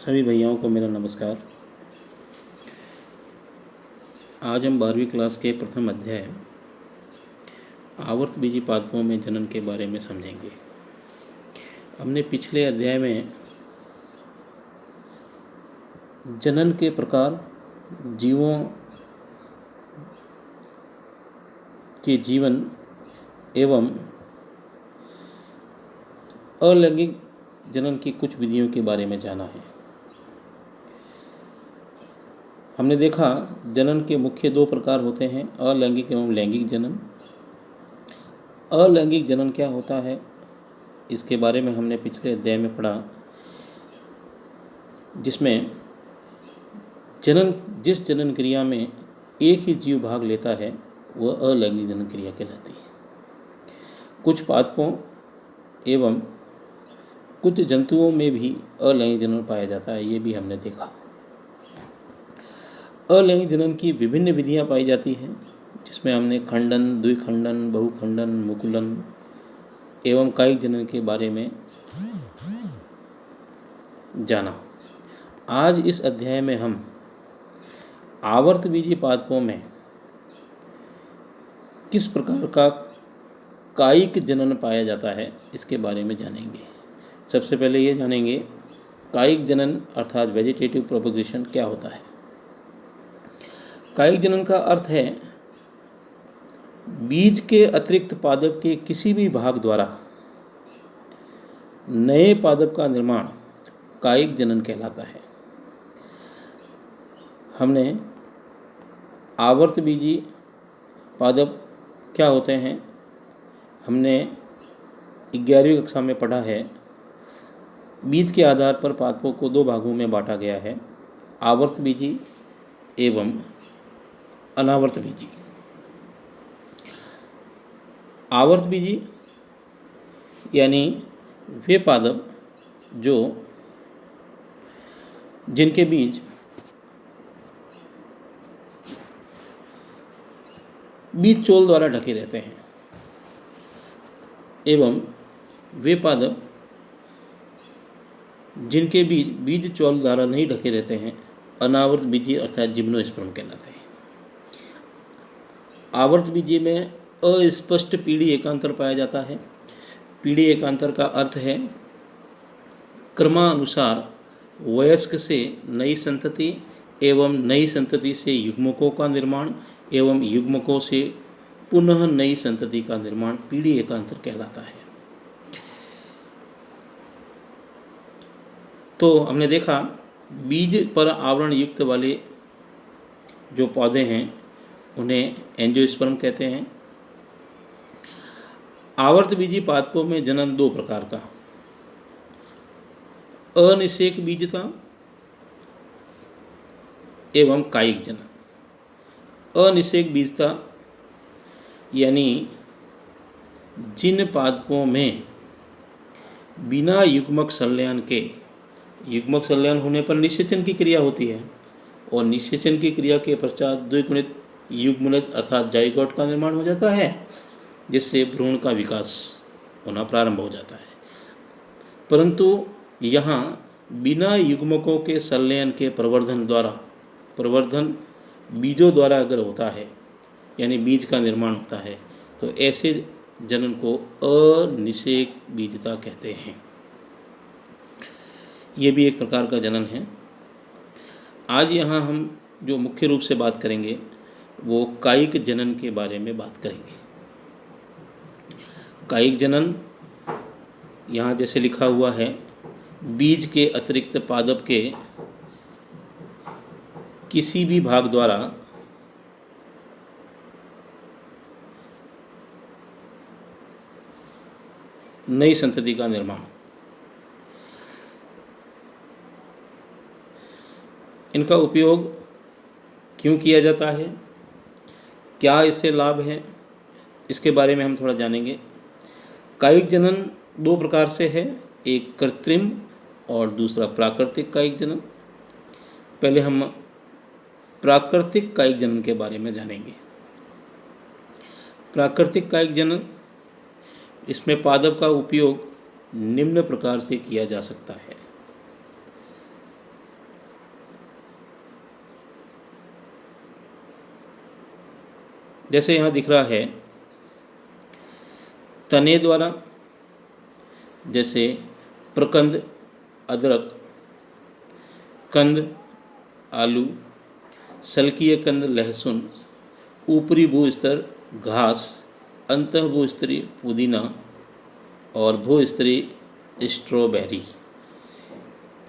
सभी भैयाओं को मेरा नमस्कार। आज हम 12वीं क्लास के प्रथम अध्याय आवर्तबीजी पादपों में जनन के बारे में समझेंगे। हमने पिछले अध्याय में जनन के प्रकार, जीवों के जीवन एवं अलैंगिक जनन की कुछ विधियों के बारे में जाना है। हमने देखा जनन के मुख्य दो प्रकार होते हैं, अलैंगिक एवं लैंगिक जनन। अलैंगिक जनन क्या होता है, इसके बारे में हमने पिछले अध्याय में पढ़ा, जिसमें जिस जनन क्रिया में एक ही जीव भाग लेता है वह अलैंगिक जनन क्रिया कहलाती है। कुछ पादपों एवं कुछ जंतुओं में भी अलैंगिक जनन पाया जाता है, ये भी हमने देखा। अलैंगिक जनन की विभिन्न विधियां पाई जाती हैं, जिसमें हमने खंडन, द्विखंडन, बहुखंडन, मुकुलन एवं कायिक जनन के बारे में जाना। आज इस अध्याय में हम आवर्तबीजी पादपों में किस प्रकार का कायिक जनन पाया जाता है इसके बारे में जानेंगे। सबसे पहले ये जानेंगे कायिक जनन अर्थात वेजिटेटिव प्रोपगेशन क्या होता है। कायिक जनन का अर्थ है बीज के अतिरिक्त पादप के किसी भी भाग द्वारा नए पादप का निर्माण कायिक जनन कहलाता है। हमने आवर्तबीजी पादप क्या होते हैं हमने 11वीं कक्षा में पढ़ा है। बीज के आधार पर पादपों को दो भागों में बांटा गया है, आवर्तबीजी एवं अनावर्तबीजी। आवर्तबीजी यानी वे पादप जिनके बीज बीज चोल द्वारा ढके रहते हैं, एवं वे पादप जिनके बीज चोल द्वारा नहीं ढके रहते हैं अनावर्तबीजी अर्थात जिम्नोस्पर्म कहलाते हैं। आवर्तबीजी में अस्पष्ट पीढ़ी एकांतर पाया जाता है। पीढ़ी एकांतर का अर्थ है क्रमानुसार वयस्क से नई संतति एवं नई संतति से युग्मकों का निर्माण एवं युग्मकों से पुनः नई संतति का निर्माण पीढ़ी एकांतर कहलाता है। तो हमने देखा बीज पर आवरण युक्त वाले जो पौधे हैं उन्हें एंजियोस्पर्म कहते हैं। आवर्तबीजी पादपों में जनन दो प्रकार का, अनिषेक बीजता एवं कायिक जनन। अनिषेक बीजता यानी जिन पादपों में बिना युग्मक संलयन के, युग्मक संलयन होने पर निषेचन की क्रिया होती है और निषेचन की क्रिया के पश्चात द्विगुणित युग्मनज अर्थात जाइगोट का निर्माण हो जाता है, जिससे भ्रूण का विकास होना प्रारंभ हो जाता है। परंतु यहाँ बिना युग्मकों के संलयन के प्रवर्धन बीजों द्वारा अगर होता है, यानी बीज का निर्माण होता है, तो ऐसे जनन को अनिषेक बीजता कहते हैं। ये भी एक प्रकार का जनन है। आज यहाँ हम जो मुख्य रूप से बात करेंगे वो कायिक जनन के बारे में बात करेंगे। कायिक जनन यहाँ जैसे लिखा हुआ है, बीज के अतिरिक्त पादप के किसी भी भाग द्वारा नई संतति का निर्माण। इनका उपयोग क्यों किया जाता है, क्या इससे लाभ है, इसके बारे में हम थोड़ा जानेंगे। कायिक जनन दो प्रकार से है, एक कृत्रिम और दूसरा प्राकृतिक कायिक जनन। पहले हम प्राकृतिक कायिक जनन के बारे में जानेंगे। प्राकृतिक कायिक जनन, इसमें पादप का उपयोग निम्न प्रकार से किया जा सकता है। जैसे यहाँ दिख रहा है तने द्वारा, जैसे प्रकंद अदरक, कंद आलू, सल्कीय कंद लहसुन, ऊपरी भूस्तर घास, अंतः भूस्तरीय पुदीना और भूस्तरीय स्ट्रॉबेरी।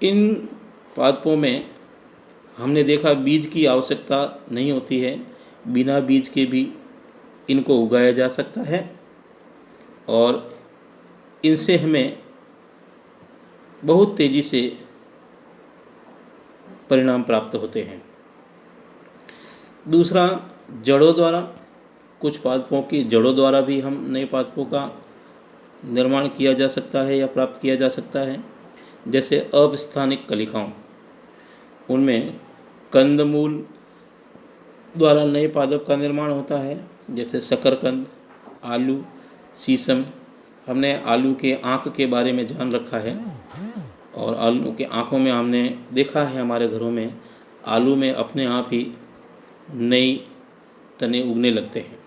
इन पादपों में हमने देखा बीज की आवश्यकता नहीं होती है, बिना बीज के भी इनको उगाया जा सकता है और इनसे हमें बहुत तेज़ी से परिणाम प्राप्त होते हैं। दूसरा, जड़ों द्वारा, कुछ पादपों की जड़ों द्वारा भी हम नए पादपों का निर्माण किया जा सकता है या प्राप्त किया जा सकता है। जैसे अपस्थानिक कलिकाओं, उनमें कंदमूल द्वारा नए पादप का निर्माण होता है, जैसे शकरकंद, आलू, शीशम। हमने आलू के आँख के बारे में जान रखा है और आलू के आँखों में हमने देखा है, हमारे घरों में आलू में अपने आप ही नई तने उगने लगते हैं।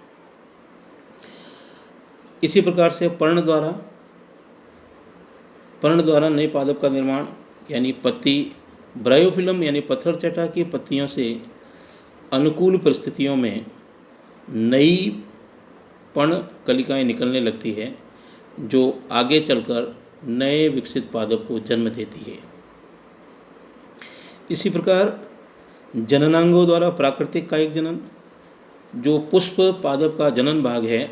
इसी प्रकार से पर्ण द्वारा नए पादप का निर्माण, यानी पत्ती ब्रायोफिलम यानी पत्थर चट्टा की पत्तियों से अनुकूल परिस्थितियों में नई पर्ण कलिकाएं निकलने लगती है, जो आगे चलकर नए विकसित पादप को जन्म देती है। इसी प्रकार जननांगों द्वारा प्राकृतिक कायिक जनन, जो पुष्प पादप का जनन भाग है,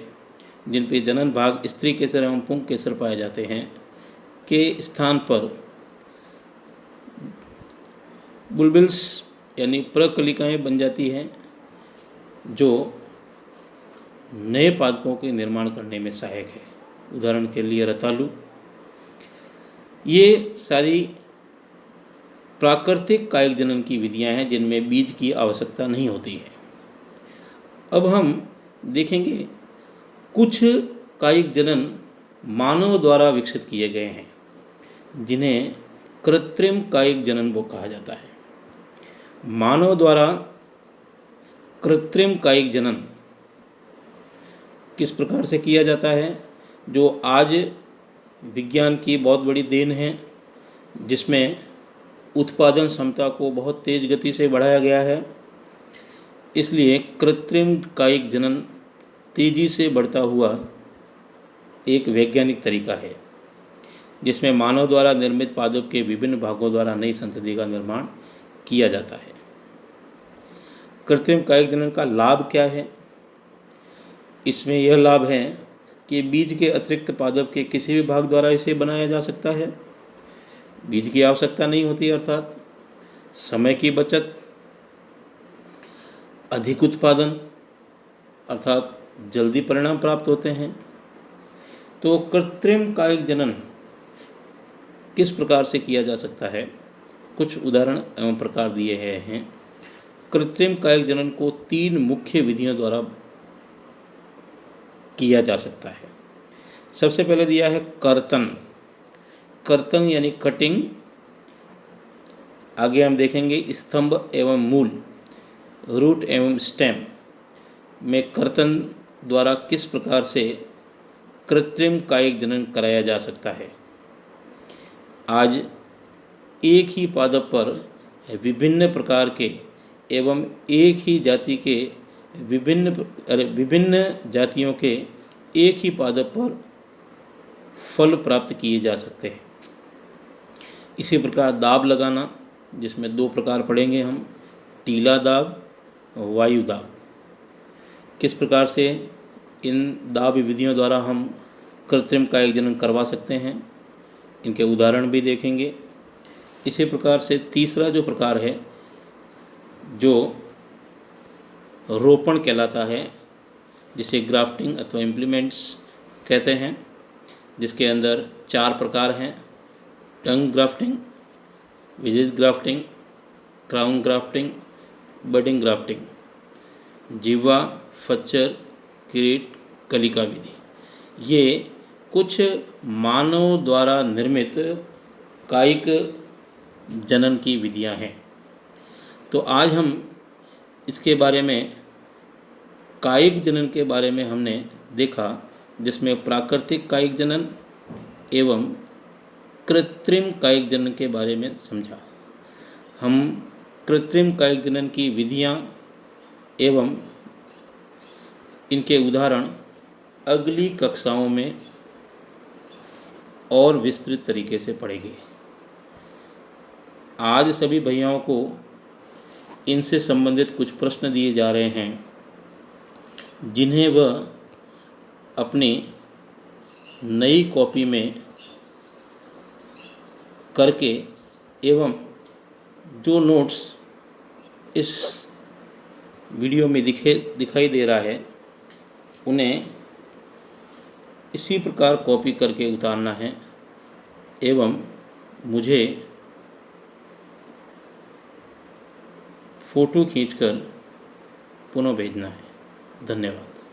जिन पे जनन भाग स्त्री केसर एवं पुंग केसर पाए जाते हैं, के स्थान पर बुलबिल्स यानी प्रकलिकाएं बन जाती हैं, जो नए पादपों के निर्माण करने में सहायक है। उदाहरण के लिए रतालू। ये सारी प्राकृतिक कायिक जनन की विधियां हैं जिनमें बीज की आवश्यकता नहीं होती है। अब हम देखेंगे कुछ कायिक जनन मानव द्वारा विकसित किए गए हैं, जिन्हें कृत्रिम कायिक जनन वो कहा जाता है। मानव द्वारा कृत्रिम कायिक जनन किस प्रकार से किया जाता है, जो आज विज्ञान की बहुत बड़ी देन है, जिसमें उत्पादन क्षमता को बहुत तेज़ गति से बढ़ाया गया है। इसलिए कृत्रिम कायिक जनन तेज़ी से बढ़ता हुआ एक वैज्ञानिक तरीका है, जिसमें मानव द्वारा निर्मित पादप के विभिन्न भागों द्वारा नई संतति का निर्माण किया जाता है। कृत्रिम कायिक जनन का लाभ क्या है? इसमें यह लाभ है कि बीज के अतिरिक्त पादप के किसी भी भाग द्वारा इसे बनाया जा सकता है। बीज की आवश्यकता नहीं होती, अर्थात समय की बचत, अधिक उत्पादन, अर्थात जल्दी परिणाम प्राप्त होते हैं। तो कृत्रिम कायिक जनन किस प्रकार से किया जा सकता है, कुछ उदाहरण एवं प्रकार दिए गए हैं। कृत्रिम कायिक जनन को 3 मुख्य विधियों द्वारा किया जा सकता है। सबसे पहले दिया है कर्तन यानी कटिंग। आगे हम देखेंगे स्तंभ एवं मूल, रूट एवं स्टेम में कर्तन द्वारा किस प्रकार से कृत्रिम कायिक जनन कराया जा सकता है। आज एक ही पादप पर विभिन्न प्रकार के एवं एक ही जाति के विभिन्न जातियों के एक ही पादप पर फल प्राप्त किए जा सकते हैं। इसी प्रकार दाब लगाना, जिसमें 2 प्रकार पढ़ेंगे हम, टीला दाब, वायु दाब। किस प्रकार से इन दाब विधियों द्वारा हम कृत्रिम कायिक जनन करवा सकते हैं, इनके उदाहरण भी देखेंगे। इसी प्रकार से तीसरा जो प्रकार है, जो रोपण कहलाता है, जिसे ग्राफ्टिंग अथवा इम्प्लीमेंट्स कहते हैं, जिसके अंदर 4 प्रकार हैं: tongue grafting, wedge grafting, crown grafting, budding grafting, जिह्वा, फच्चर, किरीट, कलिका विधि। ये कुछ मानव द्वारा निर्मित कायिक जनन की विधियां हैं। तो आज हम इसके बारे में कायिक जनन के बारे में हमने देखा, जिसमें प्राकृतिक कायिक जनन एवं कृत्रिम कायिक जनन के बारे में समझा। हम कृत्रिम कायिक जनन की विधियाँ एवं इनके उदाहरण अगली कक्षाओं में और विस्तृत तरीके से पढ़ेंगे। आज सभी भैयाओं को इनसे संबंधित कुछ प्रश्न दिए जा रहे हैं, जिन्हें वह अपनी नई कॉपी में करके एवं जो नोट्स इस वीडियो में दिखाई दे रहा है, उन्हें इसी प्रकार कॉपी करके उतारना है एवं मुझे फ़ोटो खींचकर पुनः भेजना है। धन्यवाद।